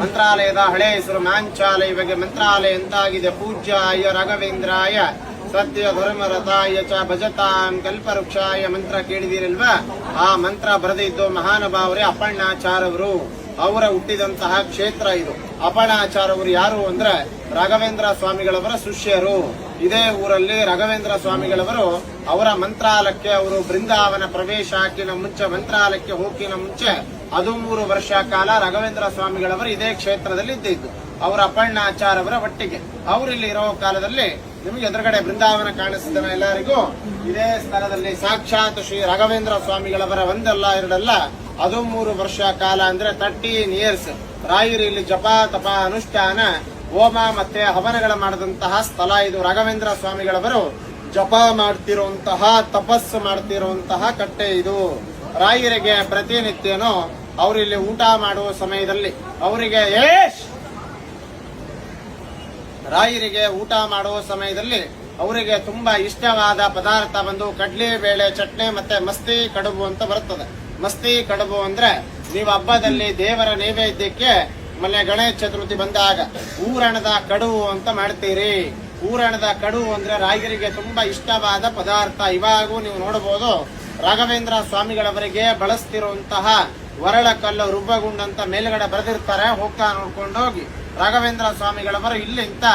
ಮಂತ್ರಾಲಯದ ಹಳೆ ಹೆಸರು ಮಾಂಚಾಲಯ, ಇವಾಗ ಮಂತ್ರಾಲಯ ಅಂತಾಗಿದೆ. ಪೂಜ್ಯಾಯ ರಾಘವೇಂದ್ರಾಯ ಸತ್ಯ ಧರ್ಮರಥಾಯ ಚ ಭಜತಾಂ ಕಲ್ಪವೃಕ್ಷಾಯ ಮಂತ್ರ ಕೇಳಿದಿರಲ್ವಾ? ಆ ಮಂತ್ರ ಬರೆದಿದ್ದು ಮಹಾನುಭಾವರೇ ಅಪ್ಪಣ್ಣಾಚಾರ್ಯವರು. ಅವರ ಹುಟ್ಟಿದಂತಹ ಕ್ಷೇತ್ರ ಇದು. ಅಪ್ಪಣ್ಣಾಚಾರ್ಯವರು ಯಾರು ಅಂದ್ರೆ ರಾಘವೇಂದ್ರ ಸ್ವಾಮಿಗಳವರ ಶಿಷ್ಯರು. ಇದೇ ಊರಲ್ಲಿ ರಾಘವೇಂದ್ರ ಸ್ವಾಮಿಗಳವರು ಅವರ ಮಂತ್ರಾಲಯಕ್ಕೆ ಅವರು ಬೃಂದಾವನ ಪ್ರವೇಶ ಹಾಕಿನ ಮುಂಚೆ, ಮಂತ್ರಾಲಯಕ್ಕೆ ಹೋಗಿನ ಮುಂಚೆ 13 ವರ್ಷ ಕಾಲ ರಾಘವೇಂದ್ರ ಸ್ವಾಮಿಗಳವರು ಇದೇ ಕ್ಷೇತ್ರದಲ್ಲಿ ಇದ್ದಿದ್ದು. ಅವರ ಅಪ್ಪಣ್ಣಾಚಾರ್ಯವರ ಒಟ್ಟಿಗೆ ಅವರು ಇಲ್ಲಿ ಇರೋ ಕಾಲದಲ್ಲಿ ನಿಮಗೆ ಎದುರುಗಡೆ ಬೃಂದಾವನ ಕಾಣಿಸಿದ ಎಲ್ಲರಿಗೂ ಇದೇ ಸ್ಥಳದಲ್ಲಿ ಸಾಕ್ಷಾತ್ ಶ್ರೀ ರಾಘವೇಂದ್ರ ಸ್ವಾಮಿಗಳವರ ಒಂದಲ್ಲ ಎರಡಲ್ಲ 13 ವರ್ಷ ಕಾಲ ಅಂದ್ರೆ 13 ಇಯರ್ಸ್ ರಾಯರು ಇಲ್ಲಿ ಜಪ ತಪ ಅನುಷ್ಠಾನ ಹೋಮ ಮತ್ತೆ ಹವನಗಳ ಮಾಡಿದಂತಹ ಸ್ಥಳ ಇದು. ರಾಘವೇಂದ್ರ ಸ್ವಾಮಿಗಳವರು ಜಪ ಮಾಡ್ತಿರುವಂತಹ, ತಪಸ್ಸು ಮಾಡ್ತಿರುವಂತಹ ಕಟ್ಟೆ ಇದು. ರಾಯರಿಗೆ ಪ್ರತಿನಿತ್ಯನೂ ಅವರಿಲ್ಲಿ ಊಟ ಮಾಡುವ ಸಮಯದಲ್ಲಿ ರಾಯರಿಗೆ ಊಟ ಮಾಡುವ ಸಮಯದಲ್ಲಿ ಅವರಿಗೆ ತುಂಬಾ ಇಷ್ಟವಾದ ಪದಾರ್ಥ ಬಂದು ಕಡ್ಲೆ ಬೇಳೆ ಚಟ್ನಿ ಮತ್ತೆ ಮಸ್ತಿ ಕಡುಬು ಅಂತ ಬರುತ್ತದೆ. ಮಸ್ತಿ ಕಡುಬು ಅಂದ್ರೆ ನೀವು ಹಬ್ಬದಲ್ಲಿ ದೇವರ ನೈವೇದ್ಯಕ್ಕೆ ಮೊನ್ನೆ ಗಣೇಶ ಚತುರ್ಥಿ ಬಂದಾಗ ಊರಣದ ಕಡುಬು ಅಂತ ಮಾಡ್ತೀರಿ. ಊರಣದ ಕಡುಬು ಅಂದ್ರೆ ರಾಯರಿಗೆ ತುಂಬಾ ಇಷ್ಟವಾದ ಪದಾರ್ಥ. ಇವಾಗೂ ನೀವು ನೋಡಬಹುದು ರಾಘವೇಂದ್ರ ಸ್ವಾಮಿಗಳವರಿಗೆ ಬಳಸ್ತಿರುವಂತಹ ವರಳಕಲ್ಲು ರುಬ್ಬಗುಂಡಂತ ಮೇಲ್ಗಡೆ ಬರೆದಿರ್ತಾರೆ. ಹೋಗ್ತಾ ನೋಡ್ಕೊಂಡು ಹೋಗಿ ರಾಘವೇಂದ್ರ ಸ್ವಾಮಿಗಳವರು ಇಲ್ಲಿಂದ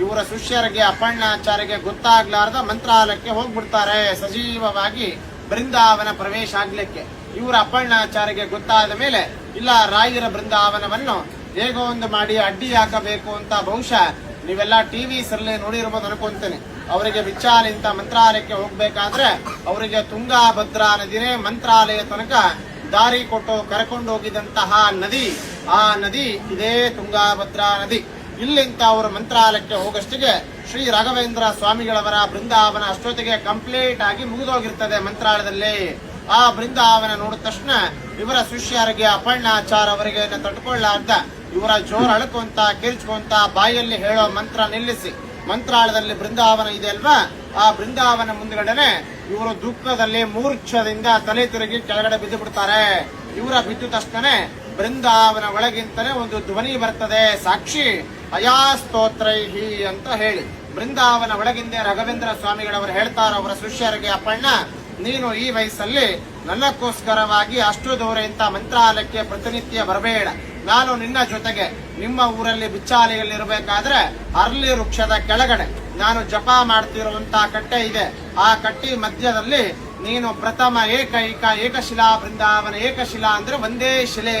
ಇವರ ಶಿಷ್ಯರಿಗೆ ಅಪ್ಪಣ್ಣಾಚಾರ್ಯಗೆ ಗೊತ್ತಾಗ್ಲಾರ್ದ ಮಂತ್ರಾಲಯಕ್ಕೆ ಹೋಗ್ಬಿಡ್ತಾರೆ ಸಜೀವವಾಗಿ ಬೃಂದಾವನ ಪ್ರವೇಶ ಆಗ್ಲಿಕ್ಕೆ. ಇವರ ಅಪ್ಪಣ್ಣಾಚಾರ್ಯಗೆ ಗೊತ್ತಾದ ಮೇಲೆ ಇಲ್ಲ, ರಾಯರ ಬೃಂದಾವನವನ್ನು ಹೇಗೋ ಒಂದು ಮಾಡಿ ಅಡ್ಡಿ ಹಾಕಬೇಕು ಅಂತ ಬಹುಶಃ ನೀವೆಲ್ಲ ಟಿವಿಸ್ ಅಲ್ಲಿ ನೋಡಿರ್ಬೋದು ಅನ್ಕೊಂತೇನೆ. ಅವರಿಗೆ ವಿಚಾಲಿಂತ ಮಂತ್ರಾಲಯಕ್ಕೆ ಹೋಗ್ಬೇಕಾದ್ರೆ ಅವರಿಗೆ ತುಂಗಾಭದ್ರಾ ನದಿನೇ ಮಂತ್ರಾಲಯ ತನಕ ದಾರಿ ಕೊಟ್ಟು ಕರ್ಕೊಂಡು ಹೋಗಿದಂತಹ ನದಿ. ಆ ನದಿ ಇದೇ ತುಂಗಾಭದ್ರಾ ನದಿ. ಇಲ್ಲಿಂದ ಅವರು ಮಂತ್ರಾಲಯಕ್ಕೆ ಹೋಗಷ್ಟಿಗೆ ಶ್ರೀ ರಾಘವೇಂದ್ರ ಸ್ವಾಮಿಗಳವರ ಬೃಂದಾವನ ಅಷ್ಟೊತ್ತಿಗೆ ಕಂಪ್ಲೀಟ್ ಆಗಿ ಮುಗಿದೋಗಿರ್ತದೆ ಮಂತ್ರಾಲಯದಲ್ಲಿ. ಆ ಬೃಂದಾವನ ನೋಡಿದ ತಕ್ಷಣ ಇವರ ಶಿಷ್ಯರಿಗೆ ಅಪ್ಪಣ್ಣಾಚಾರ್ಯ ಅವರಿಗೆ ತಡ್ಕೊಳ್ಳಾರ್ದ ಇವರ ಜೋರು ಅಳಕೊಂತ ಕಿರ್ಚ್ಕೊಂತ ಬಾಯಲ್ಲಿ ಹೇಳೋ ಮಂತ್ರ ನಿಲ್ಲಿಸಿ ಮಂತ್ರಾಲಯದಲ್ಲಿ ಬೃಂದಾವನ ಇದೆ ಅಲ್ವಾ, ಆ ಬೃಂದಾವನ ಮುಂದ್ಗಡೆನೆ ಇವರು ದುಃಖದಲ್ಲಿ ಮೂರ್ಛದಿಂದ ತಲೆ ತಿರುಗಿ ಕೆಳಗಡೆ ಬಿದ್ದು ಬಿಡ್ತಾರೆ. ಇವರ ಬಿದ್ದ ತಕ್ಷಣ ಬೃಂದಾವನ ಒಳಗಿಂತಲೇ ಒಂದು ಧ್ವನಿ ಬರ್ತದೆ, ಸಾಕ್ಷಿ ಅಯಾಸ್ತೋತ್ರೈಹಿ ಅಂತ ಹೇಳಿ. ಬೃಂದಾವನ ಒಳಗಿಂದ ರಾಘವೇಂದ್ರ ಸ್ವಾಮಿಗಳವರು ಹೇಳ್ತಾರೆ ಅವರ ಶಿಷ್ಯರಿಗೆ, ಅಪ್ಪಣ್ಣ ನೀನು ಈ ವಯಸ್ಸಲ್ಲಿ ನನ್ನಕ್ಕೋಸ್ಕರವಾಗಿ ಅಷ್ಟು ದೂರ ಇಂತ ಮಂತ್ರಾಲಯಕ್ಕೆ ಪ್ರತಿನಿತ್ಯ ಬರಬೇಡ. ನಾನು ನಿನ್ನ ಜೊತೆಗೆ ನಿಮ್ಮ ಊರಲ್ಲಿ ಬಿಚ್ಚಾಲಿಯಲ್ಲಿರಬೇಕಾದ್ರೆ ಅರ್ಲಿ ವೃಕ್ಷದ ಕೆಳಗಡೆ ನಾನು ಜಪ ಮಾಡ್ತಿರುವಂತಹ ಕಟ್ಟೆ ಇದೆ. ಆ ಕಟ್ಟಿ ಮಧ್ಯದಲ್ಲಿ ನೀನು ಪ್ರಥಮ ಏಕಶಿಲಾ ಬೃಂದಾವನ. ಏಕಶಿಲಾ ಅಂದ್ರೆ ಒಂದೇ ಶಿಲೆ.